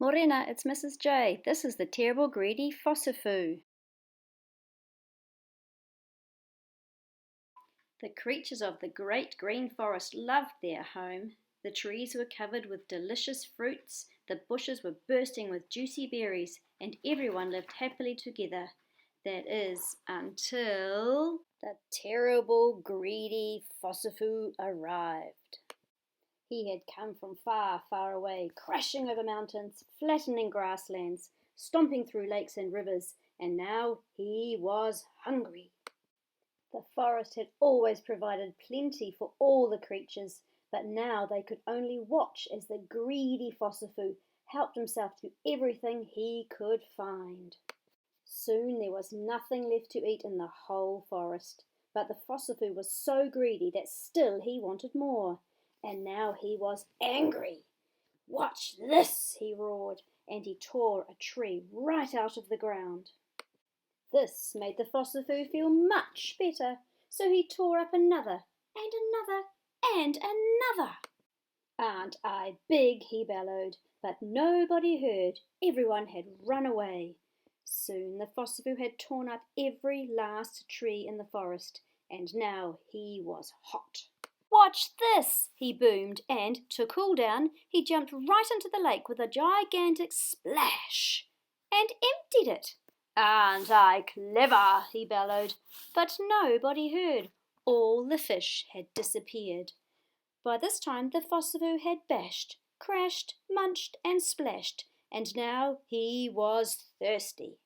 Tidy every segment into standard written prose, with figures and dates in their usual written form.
Morena, it's Mrs. J. This is the Terrible Greedy Fossifoo. The creatures of the great green forest loved their home. The trees were covered with delicious fruits, the bushes were bursting with juicy berries, and everyone lived happily together. That is, until the Terrible Greedy Fossifoo arrived. He had come from far, far away, crashing over mountains, flattening grasslands, stomping through lakes and rivers, and now he was hungry. The forest had always provided plenty for all the creatures, but now they could only watch as the greedy Fossifoo helped himself to everything he could find. Soon there was nothing left to eat in the whole forest, but the Fossifoo was so greedy that still he wanted more. And now he was angry. "Watch this," he roared, and he tore a tree right out of the ground. This made the Fossifoo feel much better, so he tore up another, and another, and another. "Aren't I big?" he bellowed, but nobody heard. Everyone had run away. Soon the Fossifoo had torn up every last tree in the forest, and now he was hot. "Watch this!" he boomed, and, to cool down, he jumped right into the lake with a gigantic splash and emptied it. "Aren't I clever?" he bellowed, but nobody heard. All the fish had disappeared. By this time the Fossifoo had bashed, crashed, munched and splashed, and now he was thirsty.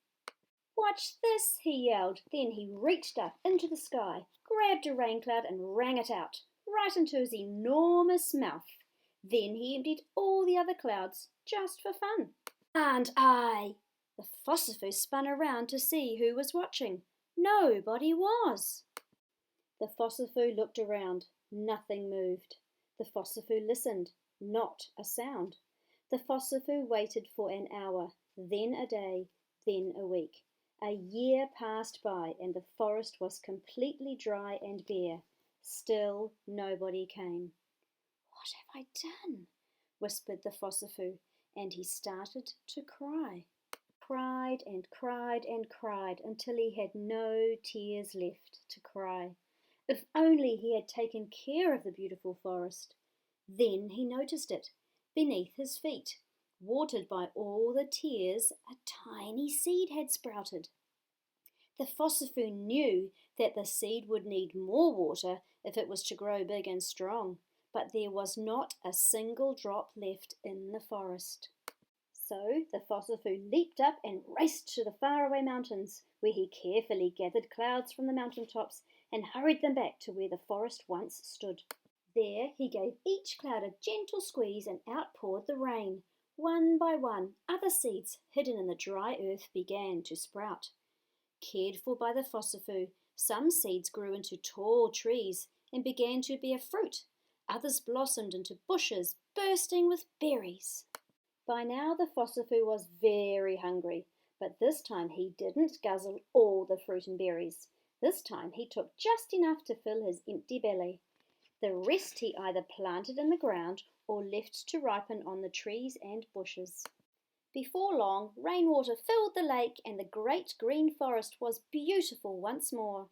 "Watch this!" he yelled. Then he reached up into the sky, grabbed a rain cloud and rang it out, right into his enormous mouth. Then he emptied all the other clouds, just for fun. "Aren't I?" The Fossifoo spun around to see who was watching. Nobody was. The Fossifoo looked around. Nothing moved. The Fossifoo listened. Not a sound. The Fossifoo waited for an hour, then a day, then a week. A year passed by and the forest was completely dry and bare. Still nobody came. "What have I done?" whispered the Fossifoo, and he started to cry. Cried and cried and cried until he had no tears left to cry. If only he had taken care of the beautiful forest. Then he noticed it. Beneath his feet, watered by all the tears, a tiny seed had sprouted. The Fossifoo knew that the seed would need more water if it was to grow big and strong, but there was not a single drop left in the forest. So the Fossifoo leaped up and raced to the faraway mountains, where he carefully gathered clouds from the mountain tops and hurried them back to where the forest once stood. There he gave each cloud a gentle squeeze and out poured the rain. One by one, other seeds hidden in the dry earth began to sprout. Cared for by the Fossifoo, some seeds grew into tall trees and began to bear fruit. Others blossomed into bushes bursting with berries. By now the Fossifoo was very hungry, but this time he didn't guzzle all the fruit and berries. This time he took just enough to fill his empty belly. The rest he either planted in the ground or left to ripen on the trees and bushes. Before long, rainwater filled the lake and the great green forest was beautiful once more.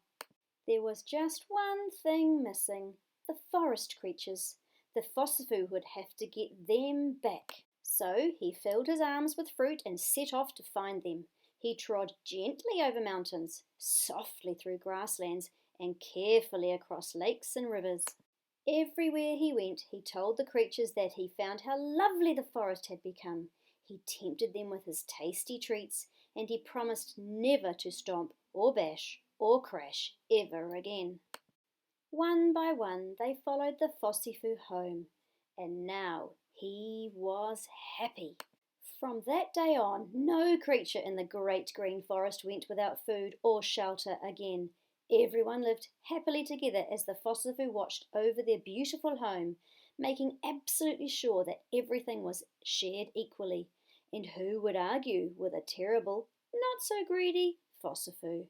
There was just one thing missing: the forest creatures. The Fossifoo would have to get them back. So he filled his arms with fruit and set off to find them. He trod gently over mountains, softly through grasslands, and carefully across lakes and rivers. Everywhere he went, he told the creatures that he found how lovely the forest had become. He tempted them with his tasty treats, and he promised never to stomp or bash or crash ever again. One by one they followed the Fossifoo home, and now he was happy. From that day on, no creature in the great green forest went without food or shelter again. Everyone lived happily together as the Fossifoo watched over their beautiful home, making absolutely sure that everything was shared equally. And who would argue with a terrible, not so greedy Fossifoo?